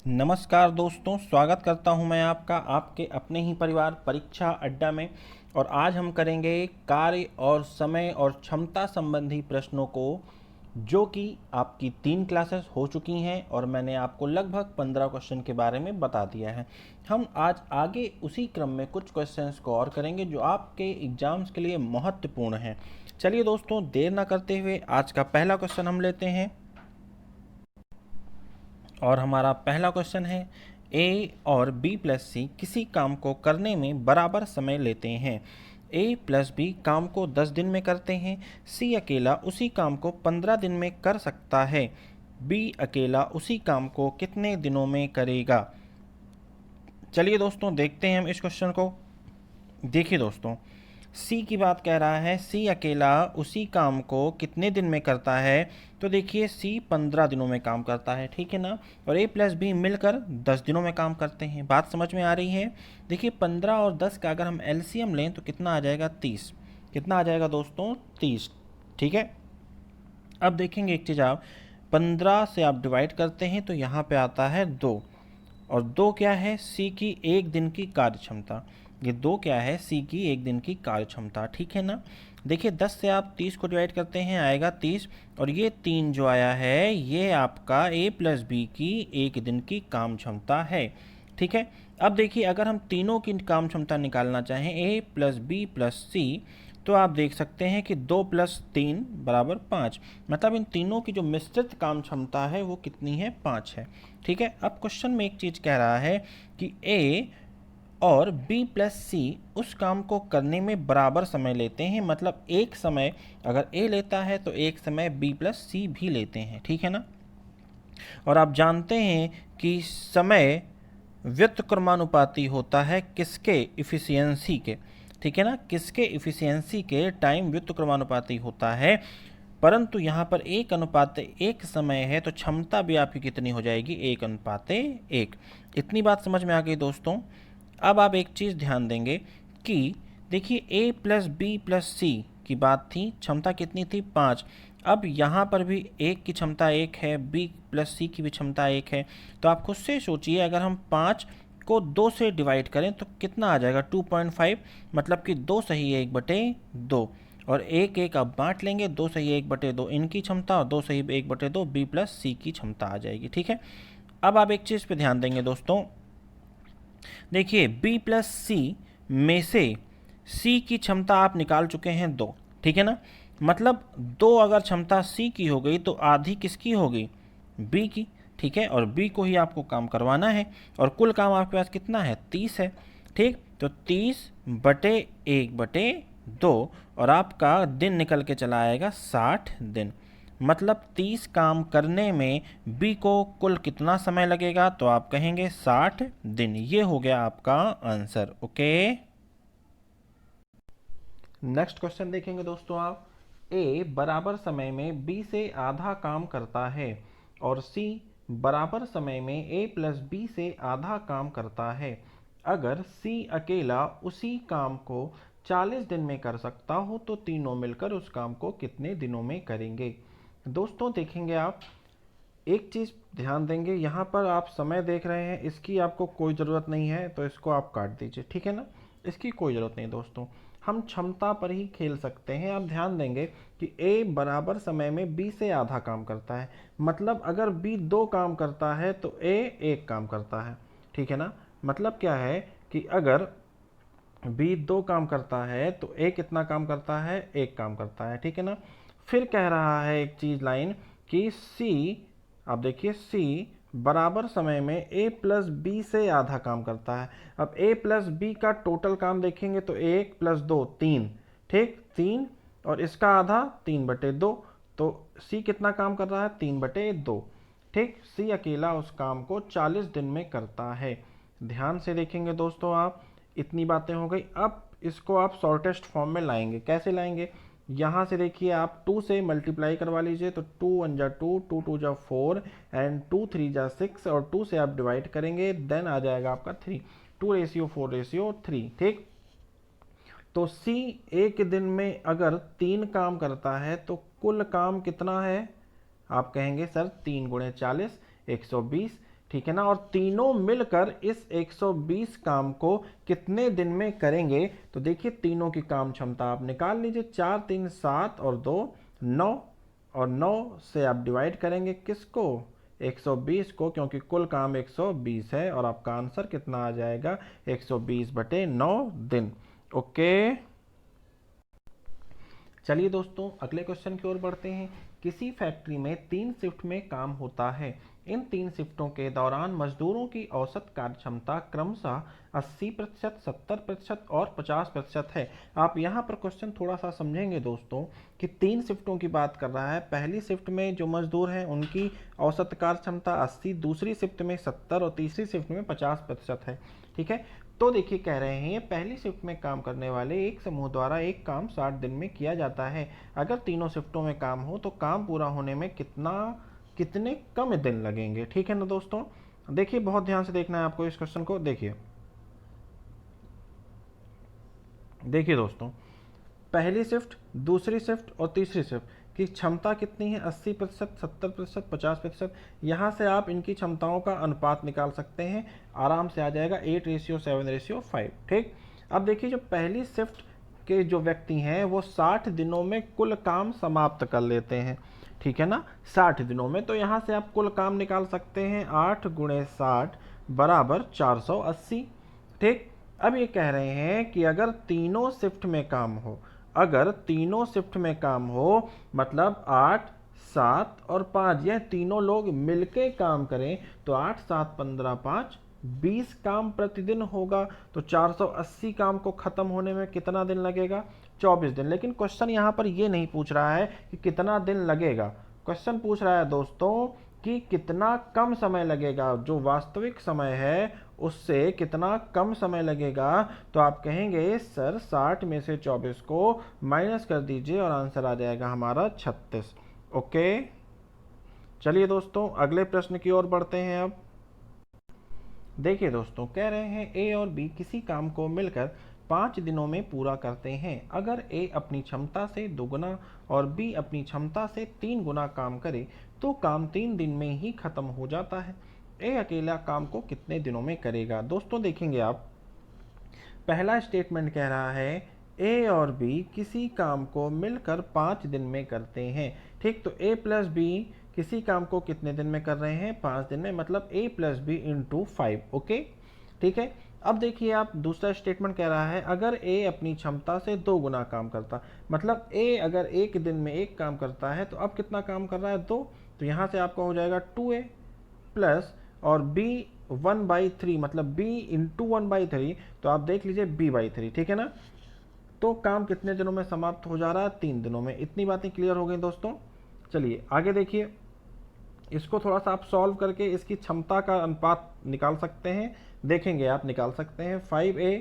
नमस्कार दोस्तों, स्वागत करता हूं मैं आपका आपके अपने ही परिवार परीक्षा अड्डा में। और आज हम करेंगे कार्य और समय और क्षमता संबंधी प्रश्नों को, जो कि आपकी 3 क्लासेस हो चुकी हैं और मैंने आपको लगभग 15 क्वेश्चन के बारे में बता दिया है। हम आज आगे उसी क्रम में कुछ क्वेश्चंस को और करेंगे जो आपके एग्जाम्स के लिए महत्वपूर्ण हैं। चलिए दोस्तों, देर ना करते हुए आज का पहला क्वेश्चन हम लेते हैं। और हमारा पहला क्वेश्चन है, ए और बी प्लस सी किसी काम को करने में बराबर समय लेते हैं। ए प्लस बी काम को 10 दिन में करते हैं। सी अकेला उसी काम को 15 दिन में कर सकता है। बी अकेला उसी काम को कितने दिनों में करेगा। चलिए दोस्तों, देखते हैं हम इस क्वेश्चन को। देखिए दोस्तों, सी की बात कह रहा है, सी अकेला उसी काम को कितने दिन में करता है। तो देखिए, सी 15 दिनों में काम करता है, ठीक है ना। और ए प्लस बी मिलकर 10 दिनों में काम करते हैं। बात समझ में आ रही है। देखिए, 15 और 10 का अगर हम एलसीएम लें तो कितना आ जाएगा, 30। कितना आ जाएगा दोस्तों, 30। ठीक है। अब देखेंगे एक चीज़, आप 15 से आप डिवाइड करते हैं तो यहाँ पे आता है 2। और 2 क्या है, सी की एक दिन की कार्य क्षमता। ये 2 क्या है, सी की एक दिन की कार्य क्षमता, ठीक है ना। देखिए, 10 से आप 30 को डिवाइड करते हैं, आएगा 30। और ये 3 जो आया है, ये आपका ए प्लस बी की एक दिन की काम क्षमता है, ठीक है। अब देखिए, अगर हम तीनों की काम क्षमता निकालना चाहें, ए प्लस बी प्लस सी, तो आप देख सकते हैं कि 2 + 3 = 5। मतलब इन तीनों की जो मिश्रित काम क्षमता है वो कितनी है, 5 है, ठीक है। अब क्वेश्चन में एक चीज़ कह रहा है कि ए और बी प्लस सी उस काम को करने में बराबर समय लेते हैं। मतलब एक समय अगर ए लेता है तो एक समय बी प्लस सी भी लेते हैं, ठीक है ना। और आप जानते हैं कि समय व्युत्क्रमानुपाती होता है किसके, इफिशियंसी के, ठीक है ना। किसके, इफिशियंसी के, टाइम व्युत्क्रमानुपाती होता है। परंतु यहाँ पर 1:1 समय है तो क्षमता भी आपकी कितनी हो जाएगी, 1:1। इतनी बात समझ में आ गई दोस्तों। अब आप एक चीज़ ध्यान देंगे कि देखिए, ए प्लस बी प्लस सी की बात थी, क्षमता कितनी थी, 5। अब यहाँ पर भी एक की क्षमता 1 है, बी प्लस सी की भी क्षमता 1 है। तो आप खुद से सोचिए, अगर हम 5 को 2 से डिवाइड करें तो कितना आ जाएगा, 2.5। मतलब कि 2 सही 1/2। और एक एक आप बांट लेंगे, 2 सही 1/2 इनकी क्षमता और 2 सही 1/2 बी प्लस सी की क्षमता आ जाएगी, ठीक है। अब आप एक चीज़ पे ध्यान देंगे दोस्तों। देखिए, बी प्लस सी में से सी की क्षमता आप निकाल चुके हैं 2, ठीक है ना। मतलब 2 अगर क्षमता सी की हो गई तो आधी किसकी होगी, बी की, ठीक है। और बी को ही आपको काम करवाना है और कुल काम आपके पास कितना है, 30 है, ठीक। तो 30/1/2 और आपका दिन निकल के चला आएगा 60 दिन। मतलब 30 काम करने में बी को कुल कितना समय लगेगा, तो आप कहेंगे 60 दिन। ये हो गया आपका आंसर, ओके। नेक्स्ट क्वेश्चन देखेंगे दोस्तों आप। ए बराबर समय में बी से आधा काम करता है और सी बराबर समय में ए प्लस बी से आधा काम करता है। अगर सी अकेला उसी काम को 40 दिन में कर सकता हो तो तीनों मिलकर उस काम को कितने दिनों में करेंगे। दोस्तों देखेंगे आप, एक चीज़ ध्यान देंगे, यहाँ पर आप समय देख रहे हैं, इसकी आपको कोई ज़रूरत नहीं है तो इसको आप काट दीजिए, ठीक है ना। इसकी कोई ज़रूरत नहीं दोस्तों, हम क्षमता पर ही खेल सकते हैं। आप ध्यान देंगे कि ए बराबर समय में बी से आधा काम करता है। मतलब अगर बी 2 काम करता है तो ए 1 काम करता है, ठीक है ना। मतलब क्या है कि अगर बी 2 काम करता है तो ए कितना काम करता है, 1 काम करता है, ठीक है ना। फिर कह रहा है एक चीज़ लाइन कि सी, आप देखिए, सी बराबर समय में ए प्लस बी से आधा काम करता है। अब ए प्लस बी का टोटल काम देखेंगे तो 1 + 2 3, ठीक, 3। और इसका आधा 3/2। तो सी कितना काम कर रहा है, 3/2, ठीक। सी अकेला उस काम को 40 दिन में करता है। ध्यान से देखेंगे दोस्तों आप, इतनी बातें हो गई। अब इसको आप शॉर्टेस्ट फॉर्म में लाएंगे, कैसे लाएंगे। यहाँ से देखिए, आप 2 से मल्टीप्लाई करवा लीजिए तो 2 × 1 = 2, 2 × 2 = 4 एंड 2 × 3 = 6 और 2 से आप डिवाइड करेंगे, देन आ जाएगा आपका 3। 2:4:3, ठीक। तो सी एक दिन में अगर 3 काम करता है तो कुल काम कितना है, आप कहेंगे सर 3 × 40 120। ठीक है ना, और तीनों मिलकर इस 120 काम को कितने दिन में करेंगे। तो देखिए तीनों की काम क्षमता आप निकाल लीजिए, 4 3 7 और 2 9, और 9 से आप डिवाइड करेंगे किसको, 120 को, क्योंकि कुल काम 120 है, और आपका आंसर कितना आ जाएगा, 120/9 दिन। ओके, चलिए दोस्तों अगले क्वेश्चन की ओर बढ़ते हैं। किसी फैक्ट्री में 3 शिफ्ट में काम होता है। इन 3 शिफ्टों के दौरान मजदूरों की औसत कार्यक्षमता क्रमशः 80%, 70% और 50% है। आप यहाँ पर क्वेश्चन थोड़ा सा समझेंगे दोस्तों कि 3 शिफ्टों की बात कर रहा है। पहली शिफ्ट में जो मजदूर हैं उनकी औसत कार्यक्षमता 80, दूसरी शिफ्ट में 70 और तीसरी शिफ्ट में 50% है। ठीक है, तो देखिए कह रहे हैं पहली शिफ्ट में काम करने वाले एक समूह द्वारा एक काम 60 दिन में किया जाता है। अगर तीनों शिफ्टों में काम हो तो काम पूरा होने में कितने कम दिन लगेंगे। ठीक है ना दोस्तों, देखिए बहुत ध्यान से देखना है आपको इस क्वेश्चन को। देखिए दोस्तों, पहली शिफ्ट, दूसरी शिफ्ट और तीसरी शिफ्ट की क्षमता कितनी है, 80%, 70%, 50%। यहाँ से आप इनकी क्षमताओं का अनुपात निकाल सकते हैं, आराम से आ जाएगा 8:7:5। ठीक, अब देखिए जो पहली शिफ्ट के जो व्यक्ति हैं वो 60 दिनों में कुल काम समाप्त कर लेते हैं। ठीक है ना, 60 दिनों में, तो यहाँ से आप कुल काम निकाल सकते हैं, 8 × 60 = 480। ठीक, अब ये कह रहे हैं कि अगर तीनों शिफ्ट में काम हो, अगर तीनों शिफ्ट में काम हो, मतलब 8, 7 और 5, यह तीनों लोग मिलके काम करें, तो 8, 7, 15, 5 20 काम प्रतिदिन होगा। तो 480 काम को खत्म होने में कितना दिन लगेगा, 24 दिन। लेकिन क्वेश्चन यहाँ पर ये नहीं पूछ रहा है कि कितना दिन लगेगा, क्वेश्चन पूछ रहा है दोस्तों कि कितना कम समय लगेगा, जो वास्तविक समय है उससे कितना कम समय लगेगा। तो आप कहेंगे सर 60 में से 24 को माइनस कर दीजिए और आंसर आ जाएगा हमारा 36। ओके, चलिए दोस्तों अगले प्रश्न की ओर बढ़ते हैं। अब देखिए दोस्तों, कह रहे हैं ए और बी किसी काम को मिलकर 5 दिनों में पूरा करते हैं। अगर ए अपनी क्षमता से 2 गुना और बी अपनी क्षमता से 3 गुना काम करे तो काम 3 दिन में ही खत्म हो जाता है। ए अकेला काम को कितने दिनों में करेगा। दोस्तों देखेंगे आप, पहला स्टेटमेंट कह रहा है ए और बी किसी काम को मिलकर 5 दिन में करते हैं। ठीक, तो ए प्लस बी किसी काम को कितने दिन में कर रहे हैं, 5 दिन में, मतलब a + b × 5। ओके, ठीक है। अब देखिए आप, दूसरा स्टेटमेंट कह रहा है अगर a अपनी क्षमता से 2 गुना काम करता, मतलब a अगर एक दिन में एक काम करता है तो अब कितना काम कर रहा है, 2। तो यहाँ से आपका हो जाएगा 2a प्लस और b 1/3, मतलब b × 1/3, तो आप देख लीजिए b/3। ठीक है ना, तो काम कितने दिनों में समाप्त हो जा रहा है, 3 दिनों में। इतनी बातें क्लियर हो गई दोस्तों। चलिए आगे देखिए, इसको थोड़ा सा आप सॉल्व करके इसकी क्षमता का अनुपात निकाल सकते हैं। देखेंगे आप, निकाल सकते हैं 5a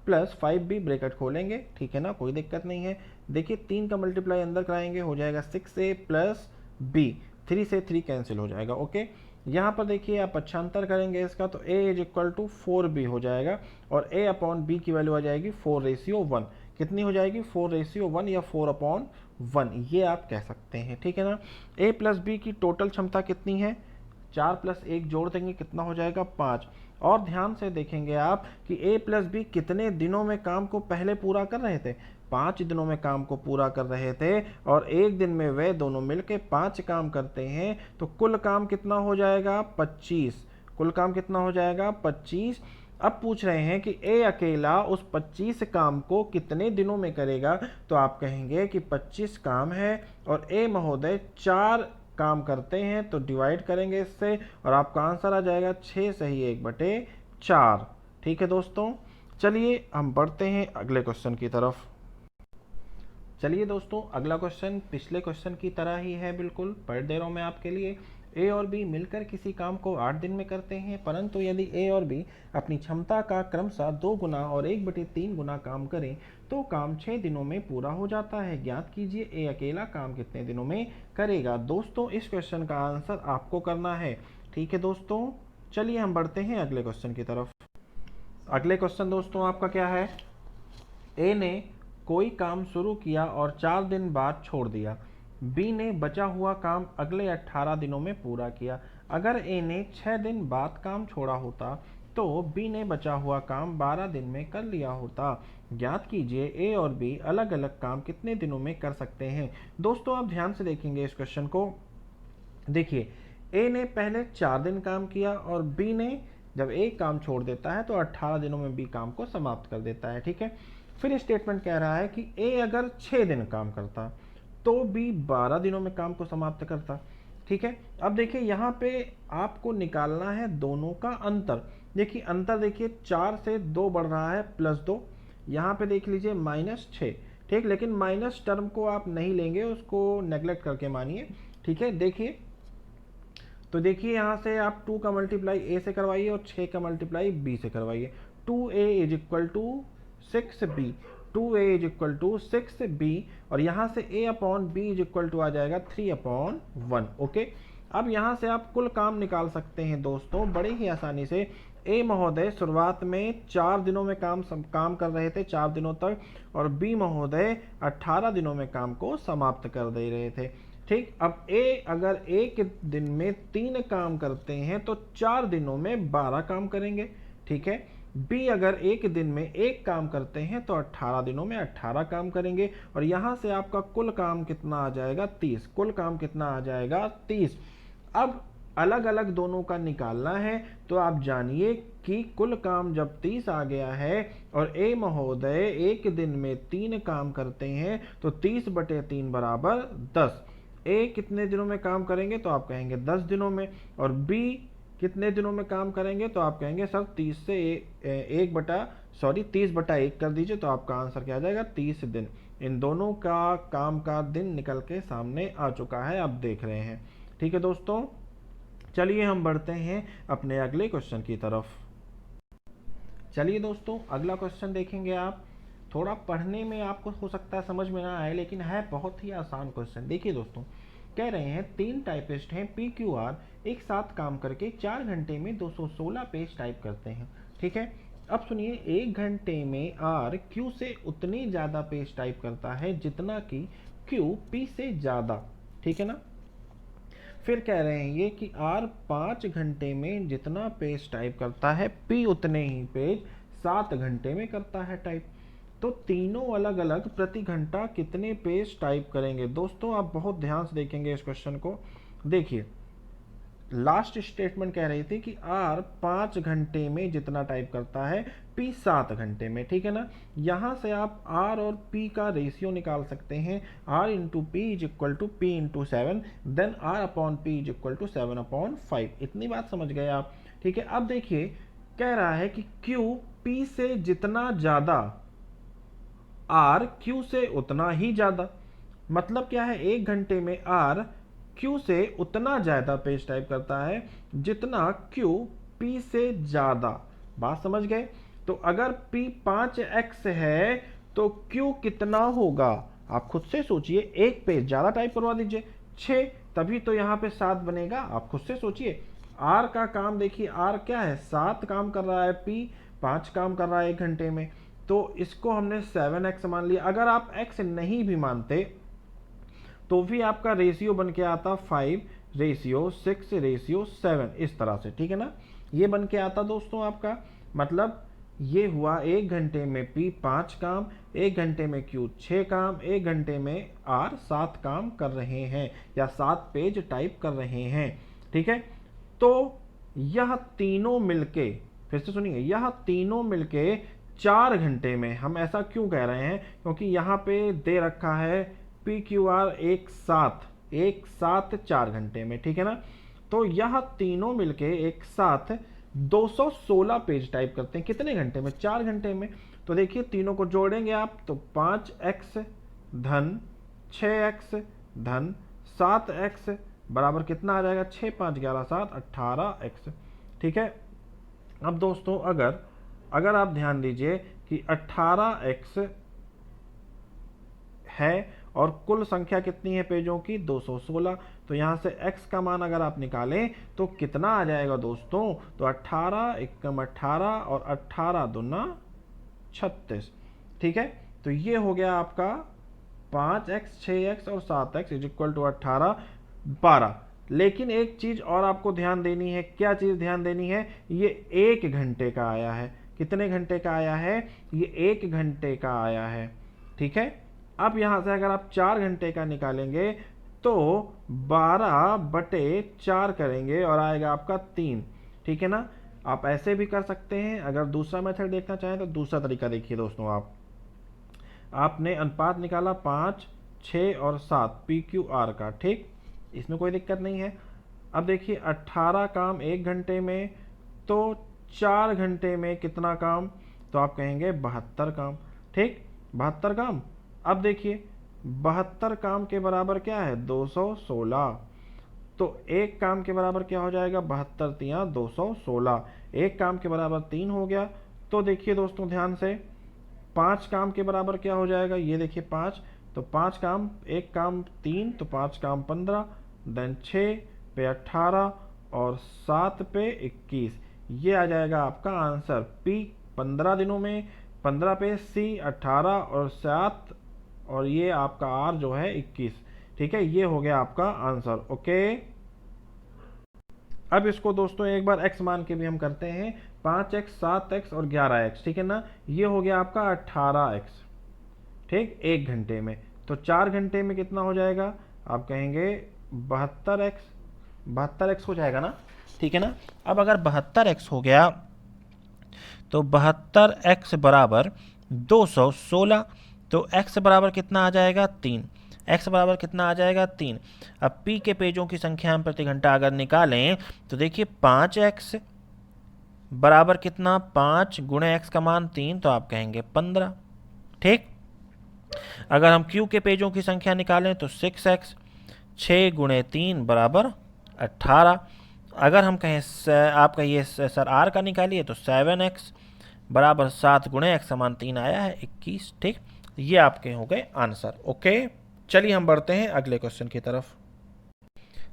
+ 5b, ब्रैकेट खोलेंगे, ठीक है ना, कोई दिक्कत नहीं है। देखिए 3 का मल्टीप्लाई अंदर कराएंगे, हो जाएगा 6a + b, 3 से 3 कैंसिल हो जाएगा। ओके, यहाँ पर देखिए आप पक्षांतर करेंगे इसका, तो a = 4b हो जाएगा, और a/b की वैल्यू आ जाएगी 4:1। कितनी हो जाएगी, 4:1 या 4/1, ये आप कह सकते हैं। ठीक है ना, a + b की टोटल क्षमता कितनी है, 4 + 1 जोड़ देंगे, कितना हो जाएगा, 5। और ध्यान से देखेंगे आप कि a + b कितने दिनों में काम को पहले पूरा कर रहे थे, 5 दिनों में काम को पूरा कर रहे थे, और एक दिन में वे दोनों मिलके 5 काम करते हैं, तो कुल काम कितना हो जाएगा, 25। कुल काम कितना हो जाएगा, 25। अब पूछ रहे हैं कि ए अकेला उस 25 काम को कितने दिनों में करेगा, तो आप कहेंगे कि 25 काम है और ए महोदय 4 काम करते हैं, तो डिवाइड करेंगे इससे और आपका आंसर आ जाएगा 6 सही 1/4। ठीक है दोस्तों, चलिए हम बढ़ते हैं अगले क्वेश्चन की तरफ। चलिए दोस्तों, अगला क्वेश्चन पिछले क्वेश्चन की तरह ही है, बिल्कुल पढ़ दे रहा हूँ मैं आपके लिए। ए और बी मिलकर किसी काम को 8 दिन में करते हैं, परंतु यदि ए और बी अपनी क्षमता का क्रमशः 2 गुना और 1/3 गुना काम करें तो काम 6 दिनों में पूरा हो जाता है। ज्ञात कीजिए ए अकेला काम कितने दिनों में करेगा। दोस्तों इस क्वेश्चन का आंसर आपको करना है। ठीक है दोस्तों, चलिए हम बढ़ते हैं अगले क्वेश्चन की तरफ। अगले क्वेश्चन दोस्तों आपका क्या है, ए ने कोई काम शुरू किया और 4 दिन बाद छोड़ दिया। बी ने बचा हुआ काम अगले 18 दिनों में पूरा किया। अगर ए ने 6 दिन बाद काम छोड़ा होता तो बी ने बचा हुआ काम 12 दिन में कर लिया होता। ज्ञात कीजिए ए और बी अलग अलग काम कितने दिनों में कर सकते हैं। दोस्तों आप ध्यान से देखेंगे इस क्वेश्चन को। देखिए, ए ने पहले 4 दिन काम किया और बी ने जब एक काम छोड़ देता है तो 18 दिनों में बी काम को समाप्त कर देता है। ठीक है, फिर स्टेटमेंट कह रहा है कि ए अगर 6 दिन काम करता तो बी 12 दिनों में काम को समाप्त करता। ठीक है, अब देखिए यहाँ पे आपको निकालना है दोनों का अंतर। देखिए अंतर, देखिए 4 से 2 बढ़ रहा है +2, यहाँ पे देख लीजिए -6। ठीक, लेकिन माइनस टर्म को आप नहीं लेंगे, उसको नेग्लेक्ट करके मानिए। ठीक है, देखिए तो देखिए यहाँ से आप 2 का मल्टीप्लाई ए से करवाइए और 6 का मल्टीप्लाई बी से करवाइए। 2a is equal to 6b, 2a is equal to 6b, और यहाँ से a upon B is equal to आ जाएगा 3/1। ओके, अब यहाँ से आप कुल काम निकाल सकते हैं दोस्तों बड़े ही आसानी से। ए महोदय शुरुआत में 4 दिनों में काम कर रहे थे, 4 दिनों तक, और बी महोदय 18 दिनों में काम को समाप्त कर दे रहे थे। ठीक, अब ए अगर एक दिन में 3 काम करते हैं तो 4 दिनों में 12 काम करेंगे। ठीक है, बी अगर एक दिन में 1 काम करते हैं तो 18 दिनों में 18 काम करेंगे, और यहां से आपका कुल काम कितना आ जाएगा 30। कुल काम कितना आ जाएगा 30। अब अलग अलग दोनों का निकालना है, तो आप जानिए कि कुल काम जब 30 आ गया है और ए महोदय एक दिन में 3 काम करते हैं तो 30/3 बराबर 10। ए कितने दिनों में काम करेंगे तो आप कहेंगे 10 दिनों में, और बी कितने दिनों में काम करेंगे तो आप कहेंगे सर 30 से 30/1 कर दीजिए, तो आपका आंसर क्या आ जाएगा 30 दिन। इन दोनों का काम का दिन निकल के सामने आ चुका है, आप देख रहे हैं। ठीक है दोस्तों, चलिए हम बढ़ते हैं अपने अगले क्वेश्चन की तरफ। चलिए दोस्तों अगला क्वेश्चन देखेंगे आप। थोड़ा पढ़ने में आपको हो सकता है समझ में ना आए, लेकिन है बहुत ही आसान क्वेश्चन। देखिए दोस्तों, कह रहे हैं 3 टाइपिस्ट हैं PQR, एक साथ काम करके 4 घंटे में 216 पेज टाइप करते हैं। ठीक है, अब सुनिए, 1 घंटे में R Q से उतनी ज़्यादा पेज टाइप करता है जितना कि Q P से ज़्यादा। ठीक है ना। फिर कह रहे हैं ये कि R 5 घंटे में जितना पेज टाइप करता है P उतने ही पेज 7 घंटे में करता है टाइप। तो तीनों अलग अलग प्रति घंटा कितने पेज टाइप करेंगे। दोस्तों आप बहुत ध्यान से देखेंगे इस क्वेश्चन को। देखिए, लास्ट स्टेटमेंट कह रही थी कि R 5 घंटे में जितना टाइप करता है P 7 घंटे में। ठीक है ना, यहाँ से आप R और P का रेशियो निकाल सकते हैं। R into P is equal to P into 7, then R upon P is equal to 7/5। इतनी बात समझ गए आप। ठीक है, अब देखिए कह रहा है कि Q P से जितना ज़्यादा R Q से उतना ही ज़्यादा। मतलब क्या है, 1 घंटे में R Q से उतना ज़्यादा पेज टाइप करता है जितना Q P से ज़्यादा। बात समझ गए। तो अगर P 5x है तो Q कितना होगा, आप खुद से सोचिए। एक पेज ज़्यादा टाइप करवा दीजिए, 6, तभी तो यहाँ पे 7 बनेगा। आप खुद से सोचिए। R का काम देखिए, R क्या है 7 काम कर रहा है, P 5 काम कर रहा है 1 घंटे में, तो इसको हमने 7x मान लिया। अगर आप x नहीं भी मानते तो भी आपका रेशियो बन के आता 5:6:7 इस तरह से। ठीक है ना, ये बन के आता दोस्तों आपका। मतलब ये हुआ 1 घंटे में P 5 काम, 1 घंटे में Q 6 काम, 1 घंटे में R 7 काम कर रहे हैं या 7 पेज टाइप कर रहे हैं। ठीक है, तो यह तीनों मिलके, फिर से सुनिए, यह तीनों मिलके 4 घंटे में। हम ऐसा क्यों कह रहे हैं, क्योंकि यहाँ पे दे रखा है PQR एक साथ 4 घंटे में। ठीक है ना, तो यह तीनों मिलके एक साथ 216 पेज टाइप करते हैं कितने घंटे में, 4 घंटे में। तो देखिए तीनों को जोड़ेंगे आप तो 5x धन 6x धन 7x बराबर कितना आ जाएगा, 6 5 11 7 18x। ठीक है, अब दोस्तों अगर आप ध्यान दीजिए कि 18x है और कुल संख्या कितनी है पेजों की 216, तो यहाँ से x का मान अगर आप निकालें तो कितना आ जाएगा दोस्तों, तो 18 एकम 18 और 18 दूना 36। ठीक है, तो ये हो गया आपका 5x 6x और 7x इज इक्वल टू 18 12। लेकिन एक चीज़ और आपको ध्यान देनी है। क्या चीज़ ध्यान देनी है? ये 1 घंटे का आया है। कितने घंटे का आया है? ये 1 घंटे का आया है। ठीक है। अब यहाँ से अगर आप 4 घंटे का निकालेंगे तो 12/4 करेंगे और आएगा आपका 3। ठीक है ना। आप ऐसे भी कर सकते हैं। अगर दूसरा मेथड देखना चाहें तो दूसरा तरीका देखिए दोस्तों। आपने अनुपात निकाला 5, 6 और 7 PQR का। ठीक, इसमें कोई दिक्कत नहीं है। अब देखिए 18 काम 1 घंटे में, तो 4 घंटे में कितना काम? तो आप कहेंगे 72 काम। ठीक, 72 काम। अब देखिए 72 काम के बराबर क्या है? 216। तो एक काम के बराबर क्या हो जाएगा? 72 तिया 216। एक काम के बराबर 3 हो गया। तो देखिए दोस्तों ध्यान से, 5 काम के बराबर क्या हो जाएगा? ये देखिए 5, तो 5 काम, एक काम 3, तो 5 काम 15, देन 6 पे 18 और 7 पे 21। ये आ जाएगा आपका आंसर। पी 15 दिनों में, 15 पे सी 18 और 7 और ये आपका आर जो है 21। ठीक है, ये हो गया आपका आंसर। ओके, अब इसको दोस्तों एक बार x मान के भी हम करते हैं। 5x 7x और 11x। ठीक है ना। ये हो गया आपका 18x। ठीक, 1 घंटे में। तो 4 घंटे में कितना हो जाएगा? आप कहेंगे 72x। 72x हो जाएगा ना। ठीक है ना। अब अगर 72x हो गया तो 72x बराबर 216। तो x बराबर कितना आ जाएगा? 3। x बराबर कितना आ जाएगा? 3। अब p के पेजों की संख्या हम प्रति घंटा अगर निकालें तो देखिए 5x बराबर कितना? 5 गुणे x का मान 3, तो आप कहेंगे 15। ठीक, अगर हम q के पेजों की संख्या निकालें तो 6x 6 गुणे 3 बराबर 18। अगर हम कहें आप कहिए सर r का निकालिए तो 7x बराबर 7 गुणे x समान 3 आया है 21। ठीक, ये आपके हो गए आंसर। ओके, चलिए हम बढ़ते हैं अगले क्वेश्चन की तरफ।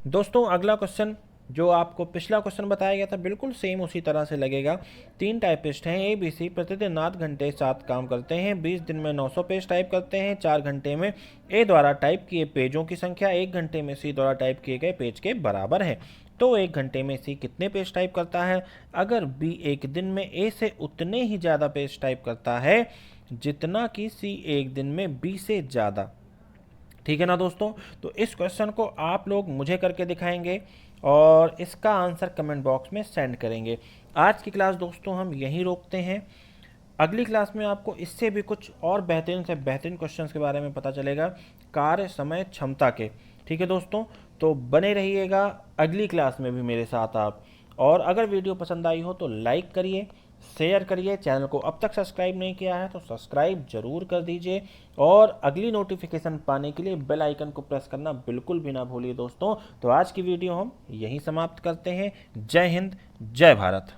दोस्तों अगला क्वेश्चन जो आपको पिछला क्वेश्चन बताया गया था बिल्कुल सेम उसी तरह से लगेगा। 3 टाइपिस्ट हैं ABC, प्रतिदिन 8 घंटे 7 काम करते हैं, 20 दिन में 900 पेज टाइप करते हैं। 4 घंटे में A द्वारा टाइप किए पेजों की संख्या 1 घंटे में C द्वारा टाइप किए गए पेज के बराबर है। तो 1 घंटे में C कितने पेज टाइप करता है? अगर B एक दिन में A से उतने ही ज़्यादा पेज टाइप करता है जितना कि C एक दिन में B से ज़्यादा। ठीक है ना दोस्तों। तो इस क्वेश्चन को आप लोग मुझे करके दिखाएंगे और इसका आंसर कमेंट बॉक्स में सेंड करेंगे। आज की क्लास दोस्तों हम यहीं रोकते हैं। अगली क्लास में आपको इससे भी कुछ और बेहतरीन से बेहतरीन क्वेश्चंस के बारे में पता चलेगा, कार्य समय क्षमता के। ठीक है दोस्तों, तो बने रहिएगा अगली क्लास में भी मेरे साथ आप। और अगर वीडियो पसंद आई हो तो लाइक करिए, शेयर करिए। चैनल को अब तक सब्सक्राइब नहीं किया है तो सब्सक्राइब जरूर कर दीजिए और अगली नोटिफिकेशन पाने के लिए बेल आइकन को प्रेस करना बिल्कुल भी ना भूलिए दोस्तों। तो आज की वीडियो हम यहीं समाप्त करते हैं। जय हिंद, जय भारत।